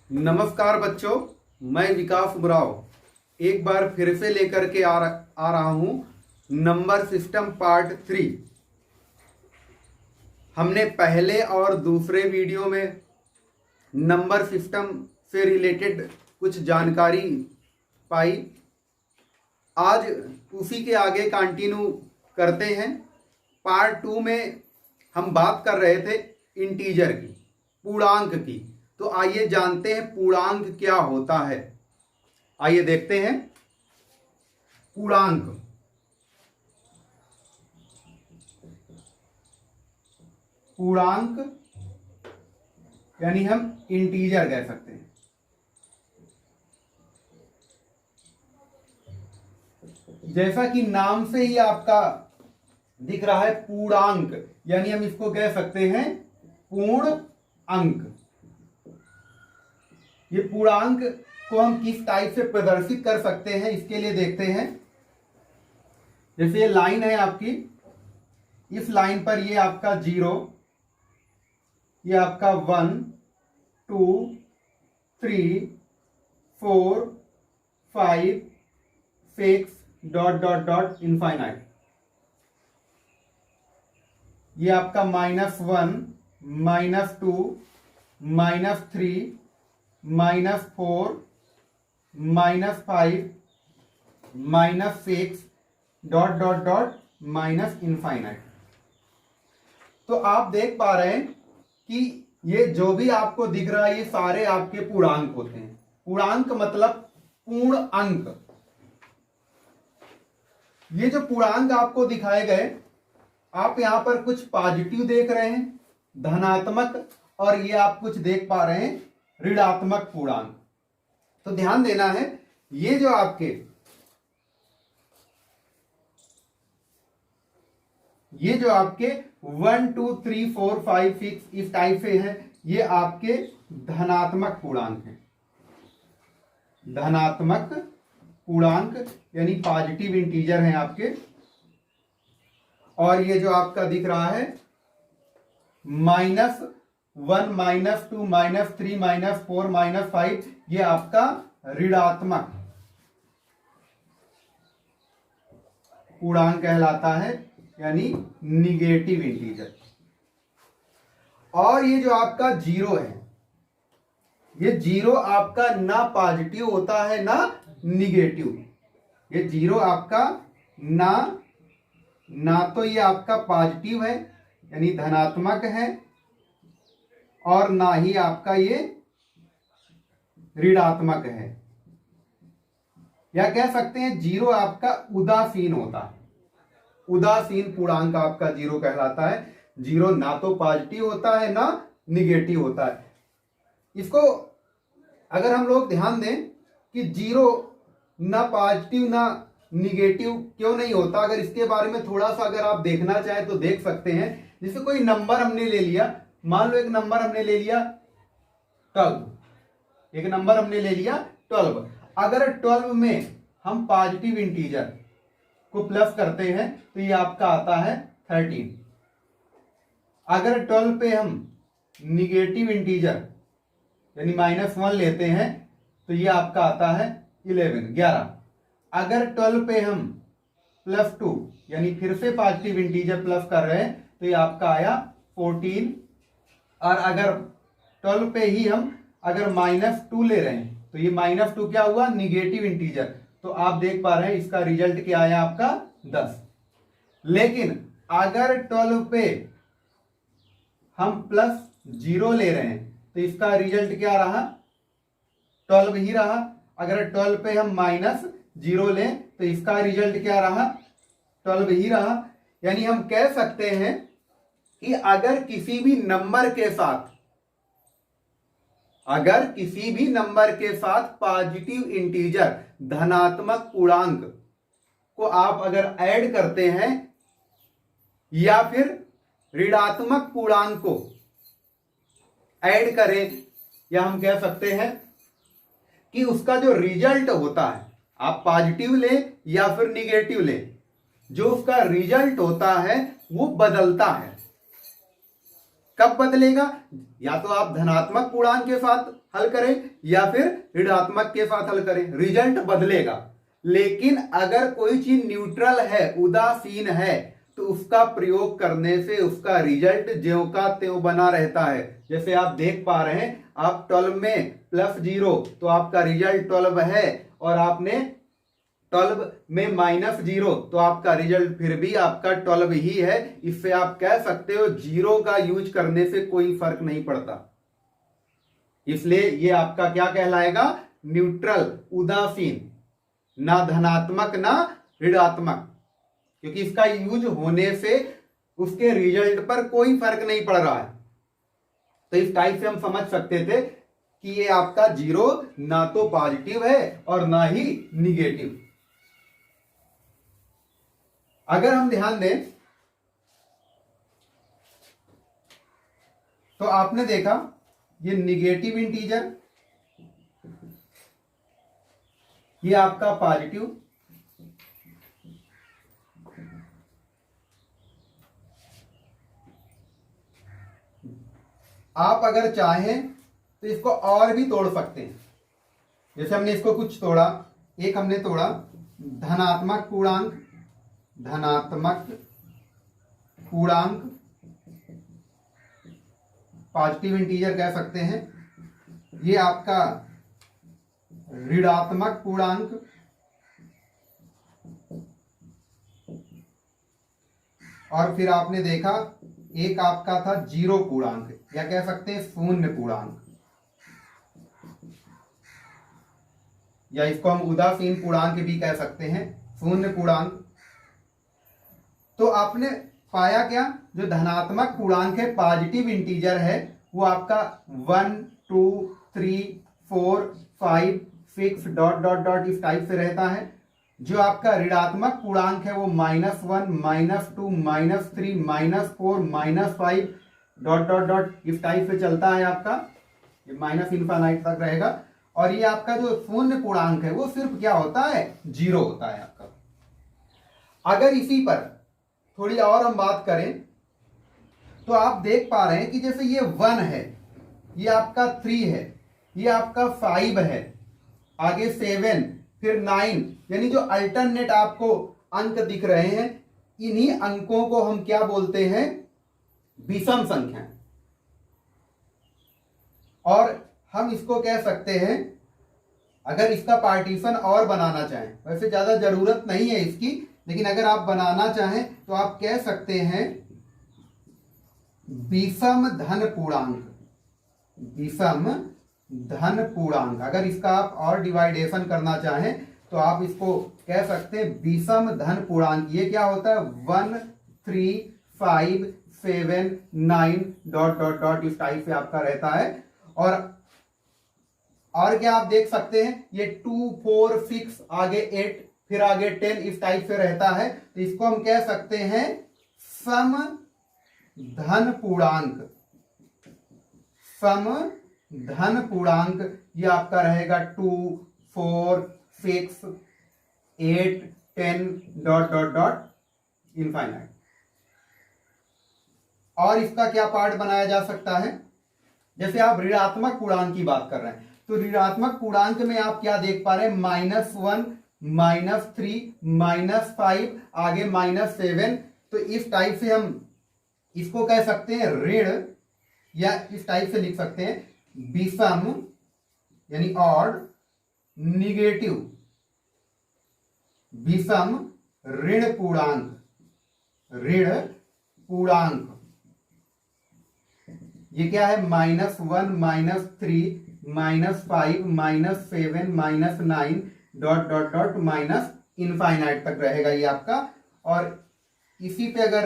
नमस्कार बच्चों, मैं विकास उमराव एक बार फिर से लेकर के आ रहा हूं नंबर सिस्टम पार्ट 3। हमने पहले और दूसरे वीडियो में नंबर सिस्टम से रिलेटेड कुछ जानकारी पाई। आज उसी के आगे कंटिन्यू करते हैं। पार्ट 2 में हम बात कर रहे थे इंटीजर की, पूर्णांक की। तो आइए जानते हैं पूर्णांक क्या होता है। आइए देखते हैं पूर्णांक। पूर्णांक यानी हम इंटीजर कह सकते हैं। जैसा कि नाम से ही आपका दिख रहा है पूर्णांक, यानी हम इसको कह सकते हैं पूर्ण अंक। ये पूर्णांक को हम किस टाइप से प्रदर्शित कर सकते हैं, इसके लिए देखते हैं। जैसे ये लाइन है आपकी, इस लाइन पर ये आपका 0, ये आपका 1 2 3 4 5 6 डॉट डॉट डॉट इनफाइनाइट। ये आपका -1 -2 -3 -4 -5 -6 dot dot dot minus infinite. तो आप देख पा रहे हैं कि ये जो भी आपको दिख रहा है ये सारे आपके पूर्णांक होते हैं। पूर्णांक मतलब पूर्ण अंक। ये जो पूर्णांक आपको दिखाए गए, आप यहां पर कुछ पॉजिटिव देख रहे हैं, धनात्मक, और ये आप कुछ देख पा रहे हैं ऋणात्मक पूर्णांक। तो ध्यान देना है, ये जो आपके 1 2 3 4 5 6 इस टाइप से है, ये आपके धनात्मक पूर्णांक हैं। धनात्मक पूर्णांक यानी पॉजिटिव इंटीजर हैं आपके। और ये जो आपका दिख रहा है -1 -2 -3 -4 -5, ये आपका ऋणात्मक पूर्णांक कहलाता है, यानी निगेटिव इंटीजर। और ये जो आपका 0 है, ये 0 आपका ना पॉजिटिव होता है ना निगेटिव। ये 0 आपका ना तो ये आपका पॉजिटिव है यानी धनात्मक है, और ना ही आपका ये ऋणात्मक है। या कह सकते हैं 0 आपका उदासीन होता है। उदासीन पूर्णांक आपका 0 कहलाता है। 0 ना तो पॉजिटिव होता है ना निगेटिव होता है। इसको अगर हम लोग ध्यान दें कि 0 ना पॉजिटिव ना निगेटिव क्यों नहीं होता, अगर इसके बारे में थोड़ा सा अगर आप देखना चाहें तो देख सकते हैं। जैसे कोई नंबर हमने ले लिया, मान लो एक नंबर हमने ले लिया 12। एक नंबर हमने ले लिया 12। अगर 12 में हम पॉजिटिव इंटीजर को प्लस करते हैं तो ये आपका आता है 13। अगर 12 पे हम निगेटिव इंटीजर यानी -1 लेते हैं तो ये आपका आता है 11। अगर 12 पे हम +2 यानी फिर से पॉजिटिव इंटीजर प्लस कर रहे हैं तो ये आपका आया 14। और अगर 12 पे ही हम अगर -2 ले रहे हैं तो ये -2 क्या हुआ, निगेटिव इंटीजर। तो आप देख पा रहे हैं इसका रिजल्ट क्या आया आपका 10। लेकिन अगर 12 पे हम +0 ले रहे हैं तो इसका रिजल्ट क्या रहा, 12 ही रहा। अगर 12 पे हम -0 लें तो इसका रिजल्ट क्या रहा, 12 ही रहा। यानी हम कह सकते हैं कि अगर किसी भी नंबर के साथ पॉजिटिव इंटीजर धनात्मक पूर्णांक को आप अगर ऐड करते हैं या फिर ऋणात्मक पूर्णांक को ऐड करें, या हम कह सकते हैं कि उसका जो रिजल्ट होता है, आप पॉजिटिव लें या फिर निगेटिव लें, जो उसका रिजल्ट होता है वो बदलता है। कब बदलेगा? या तो आप धनात्मक पूर्णांक के साथ हल करें या फिर ऋणात्मक के साथ हल करें, रिजल्ट बदलेगा। लेकिन अगर कोई चीज न्यूट्रल है, उदासीन है, तो उसका प्रयोग करने से उसका रिजल्ट ज्यों का त्यों बना रहता है। जैसे आप देख पा रहे हैं, आप 12 में +0 तो आपका रिजल्ट 12 है, और आपने 12 में -0 तो आपका रिजल्ट फिर भी आपका 12 ही है। इससे आप कह सकते हो 0 का यूज करने से कोई फर्क नहीं पड़ता। इसलिए ये आपका क्या कहलाएगा? न्यूट्रल, उदासीन, ना धनात्मक ना ऋणात्मक, क्योंकि इसका यूज होने से उसके रिजल्ट पर कोई फर्क नहीं पड़ रहा है। तो इस टाइप से हम समझ सकते थे कि ये आपका 0 ना तो पॉजिटिव है और ना ही निगेटिव। अगर हम ध्यान दें तो आपने देखा ये निगेटिव इंटीजर, ये आपका पॉजिटिव, आप अगर चाहें तो इसको और भी तोड़ सकते हैं। जैसे हमने इसको कुछ तोड़ा, एक हमने तोड़ा धनात्मक पूर्णांक, धनात्मक पूर्णांक, पॉजिटिव इंटीजर कह सकते हैं। ये आपका ऋणात्मक पूर्णांक, और फिर आपने देखा एक आपका था 0 पूर्णांक, या कह सकते हैं शून्य पूर्णांक, या इसको हम उदासीन पूर्णांक भी कह सकते हैं, शून्य पूर्णांक। तो आपने पाया क्या? जो धनात्मक पूर्णांक है, पॉजिटिव इंटीजर है, वो आपका 1 2 3 4 5 6 डॉट डॉट डॉट इस टाइप से रहता है। जो आपका ऋणात्मक पूर्णांक है वो -1 -2 -3 -4 -5 डॉट डॉट डॉट इस टाइप से चलता है आपका, ये ∞ तक रहेगा। और ये आपका जो शून्य पूर्णांक है वो सिर्फ क्या होता है? 0 होता है आपका। अगर इसी पर थोड़ी और हम बात करें तो आप देख पा रहे हैं कि जैसे ये 1 है, ये आपका 3 है, ये आपका 5 है, आगे 7, फिर 9, यानी जो अल्टरनेट आपको अंक दिख रहे हैं, इन्हीं अंकों को हम क्या बोलते हैं? विषम संख्या। और हम इसको कह सकते हैं, अगर इसका पार्टीशन और बनाना चाहें, वैसे ज्यादा जरूरत नहीं है इसकी, लेकिन अगर आप बनाना चाहें तो आप कह सकते हैं विषम धन पूर्णांक, विषम धन पूर्णांक। अगर इसका आप और डिवाइडेशन करना चाहें तो आप इसको कह सकते हैं विषम धन पूर्णांक। ये क्या होता है? 1 3 5 7 9 डॉट डॉट डॉट इस टाइप से आपका रहता है। और क्या आप देख सकते हैं, ये 2 4 6 आगे 8 फिर आगे 10 इस टाइप से रहता है। तो इसको हम कह सकते हैं सम धन पूर्णांक, सम धन पूर्णांक। ये आपका रहेगा 2 4 6 8 10 डॉट डॉट डॉट इनफाइनाइट। और इसका क्या पार्ट बनाया जा सकता है? जैसे आप ऋणात्मक पूर्णांक की बात कर रहे हैं, तो ऋणात्मक पूर्णांक में आप क्या देख पा रहे हैं? -1 -3 -5 आगे -7। तो इस टाइप से हम इसको कह सकते हैं ऋण, या इस टाइप से लिख सकते हैं विषम यानी ऑड निगेटिव विषम ऋण पूर्णांक, ऋण पूर्णांक। ये क्या है? -1 -3 -5 -7 -9 डॉट डॉट डॉट इनफाइनाइट तक रहेगा ये आपका। और इसी पे अगर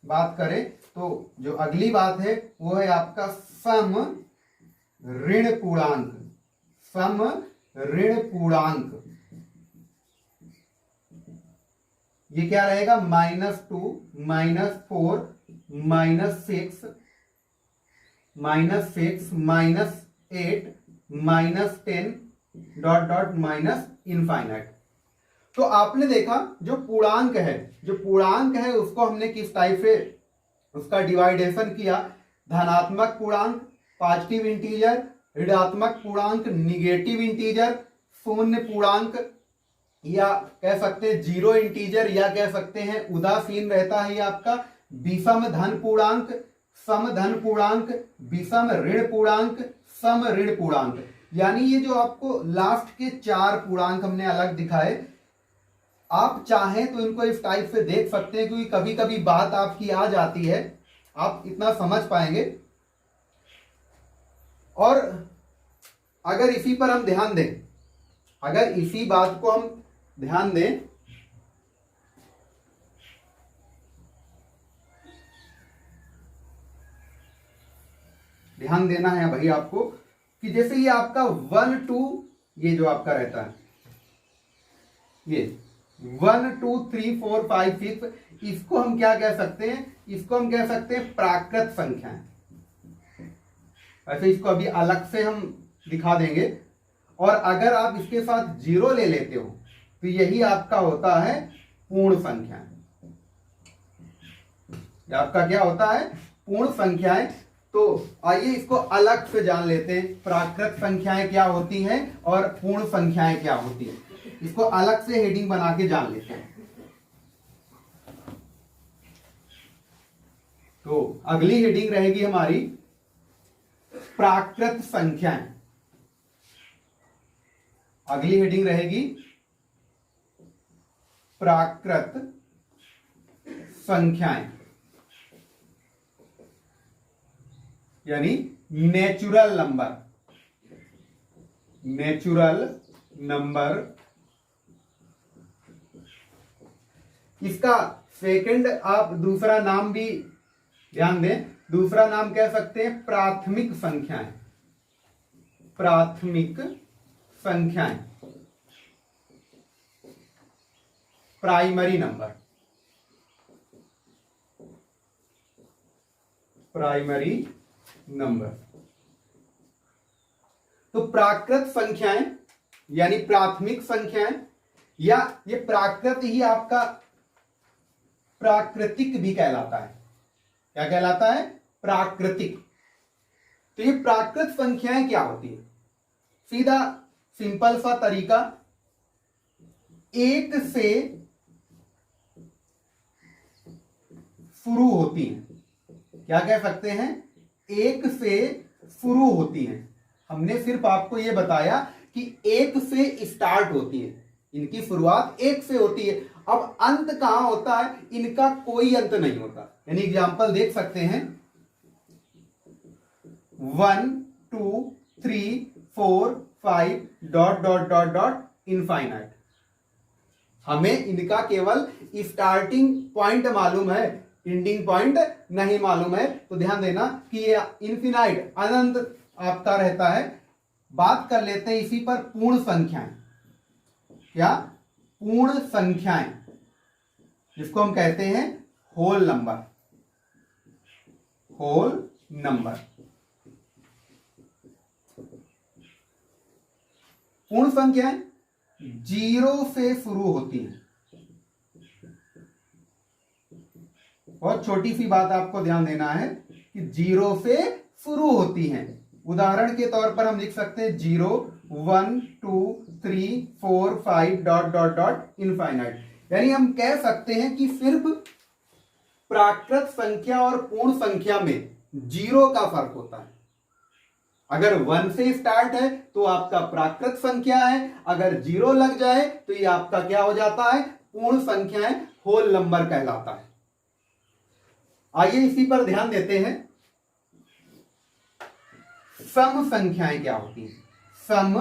बात करें तो जो अगली बात है वो है आपका सम ऋण पूर्णांक, सम ऋण पूर्णांक। ये क्या रहेगा? -2 -4 -6 -8 -10 डॉट डॉट इनफाइनाइट। तो आपने देखा जो पूर्णांक है, जो पूर्णांक है उसको हमने किस टाइप से उसका डिवाइडेशन किया। धनात्मक पूर्णांक पॉजिटिव इंटीजर, ऋणात्मक पूर्णांक निगेटिव इंटीजर, शून्य पूर्णांक या कह सकते हैं जीरो इंटीजर, या कह सकते हैं उदासीन रहता है ये आपका, विषम धन पूर्णांक, सम धन पूर्णांक, विषम ऋण पूर्णांक, सम ऋण पूर्णांक। यानी ये जो आपको लास्ट के 4 पूर्णांक हमने अलग दिखाए, आप चाहें तो इनको इस टाइप से देख सकते हैं, क्योंकि कभी कभी बात आपकी आ जाती है, आप इतना समझ पाएंगे। और अगर इसी पर हम ध्यान दें, अगर इसी बात को हम ध्यान दें, ध्यान देना है भाई आपको कि जैसे ये आपका 1 2, ये जो आपका रहता है ये 1 2 3 4 5 6, इसको हम क्या कह सकते हैं, इसको हम कह सकते हैं प्राकृत संख्याएं। वैसे इसको अभी अलग से हम दिखा देंगे। और अगर आप इसके साथ 0 ले लेते हो तो यही आपका होता है पूर्ण संख्याएं। ये आपका क्या होता है, पूर्ण संख्याएं। तो आइए इसको अलग से जान लेते हैं, प्राकृत संख्याएं क्या होती हैं और पूर्ण संख्याएं क्या होती हैं। इसको अलग से हेडिंग बना के जान लेते हैं। तो अगली हेडिंग रहेगी हमारी प्राकृत संख्याएं। अगली हेडिंग रहेगी प्राकृत संख्याएं, यानी नेचुरल नंबर। नेचुरल नंबर, इसका सेकंड आप दूसरा नाम भी ध्यान दें, दूसरा नाम कह सकते हैं प्राथमिक संख्याएं। प्राथमिक संख्याएं, प्राइमरी नंबर। Primary number. तो प्राकृत संख्याएं यानी प्राथमिक संख्याएं, या ये प्राकृत ही आपका प्राकृतिक भी कहलाता है। क्या कहलाता है, प्राकृतिक। तो ये प्राकृत संख्याएं क्या होती है, सीधा सिंपल सा तरीका, 1 से शुरू होती हैं। क्या कह सकते हैं, 1 से शुरू होती हैं। हमने सिर्फ आपको यह बताया कि 1 से स्टार्ट होती है, इनकी शुरुआत 1 से होती है। अब अंत कहां होता है, इनका कोई अंत नहीं होता। यानी एग्जांपल देख सकते हैं 1 2 3 4 5 dot dot dot dot infinite. हमें इनका केवल स्टार्टिंग पॉइंट मालूम है, एंडिंग पॉइंट नहीं मालूम है। तो ध्यान देना कि ये इनफिनाइट अनंत आपका रहता है। बात कर लेते हैं इसी पर पूर्ण संख्याएं। क्या, पूर्ण संख्याएं, जिसको हम कहते हैं होल नंबर। होल नंबर, पूर्ण संख्याएं 0 से शुरू होती हैं। बहुत छोटी सी बात आपको ध्यान देना है कि 0 से शुरू होती हैं। उदाहरण के तौर पर हम लिख सकते हैं 0 1 2 3 4 5 डॉट डॉट डॉट इनफाइनाइट। यानी हम कह सकते हैं कि सिर्फ प्राकृत संख्या और पूर्ण संख्या में 0 का फर्क होता है। अगर 1 से स्टार्ट है तो आपका प्राकृत संख्या है, अगर 0 लग जाए तो ये आपका क्या हो जाता है, पूर्ण संख्याएं, होल नंबर कहलाता है। आइए इसी पर ध्यान देते हैं, सम संख्याएं क्या होती हैं। सम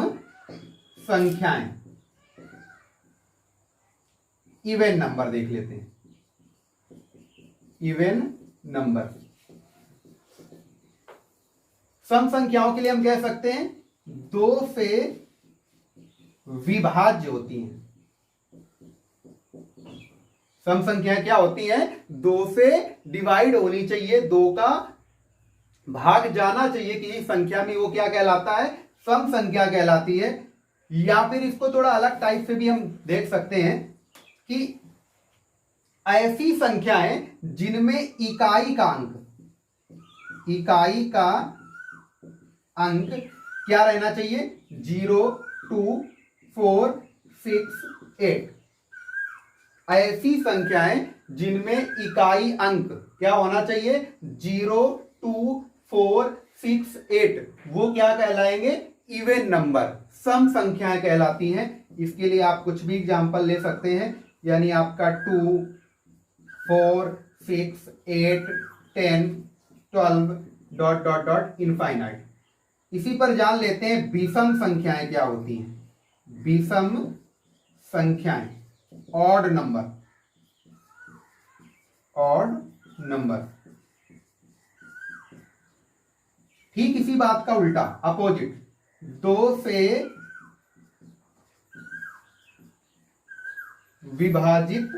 संख्याएं, इवन नंबर देख लेते हैं। इवन नंबर, सम संख्याओं के लिए हम कह सकते हैं 2 से विभाज्य होती हैं। सम संख्याएं क्या होती हैं, 2 से डिवाइड होनी चाहिए, 2 का भाग जाना चाहिए किसी संख्या में, वो क्या कहलाता है, सम संख्या कहलाती है। या फिर इसको थोड़ा अलग टाइप से भी हम देख सकते हैं कि ऐसी संख्याएं जिनमें इकाई का अंक इकाई का अंक क्या रहना चाहिए? 0, 2, 4, 6, 8। ऐसी संख्याएं जिनमें इकाई अंक क्या होना चाहिए? 0, 2, 4, 6, 8, वो क्या कहलाएंगे? इवन नंबर, सम संख्याएं कहलाती हैं। इसके लिए आप कुछ भी एग्जांपल ले सकते हैं, यानी आपका 2, 4, 6, 8, 10, 12 डॉट डॉट डॉट इनफाइनाइट। इसी पर जान लेते हैं विषम संख्याएं क्या होती हैं। विषम संख्याएं, ऑड नंबर, ऑड नंबर। ठीक इसी बात का उल्टा, अपोजिट, 2 से विभाजित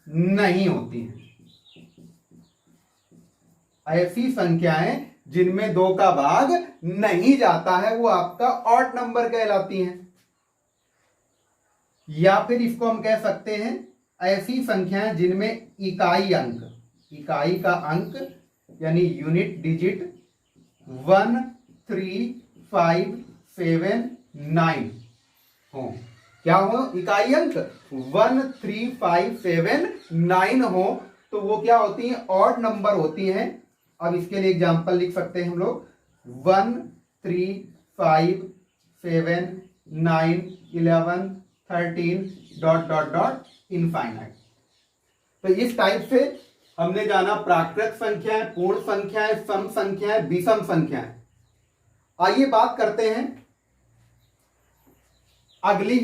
नहीं होती हैं। ऐसी संख्याएं जिनमें 2 का भाग नहीं जाता है वो आपका ऑड नंबर कहलाती हैं। या फिर इसको हम कह सकते हैं ऐसी संख्याएं जिनमें इकाई अंक, इकाई का अंक यानी यूनिट डिजिट 1, 3, 5, 7, 9 हो। क्या हो? इकाई अंक 1, 3, 5, 7, 9 हो तो वो क्या होती हैं? ऑड नंबर होती हैं। अब इसके लिए एग्जांपल लिख सकते हैं हम लोग 1, 3, 5, 7, 9, 11, 13 डॉट डॉट डॉट इनफाइनाइट। तो इस टाइप से हमने जाना प्राकृत संख्याएं, पूर्ण संख्याएं, सम संख्याएं, विषम संख्याएं। आइए बात करते हैं अगली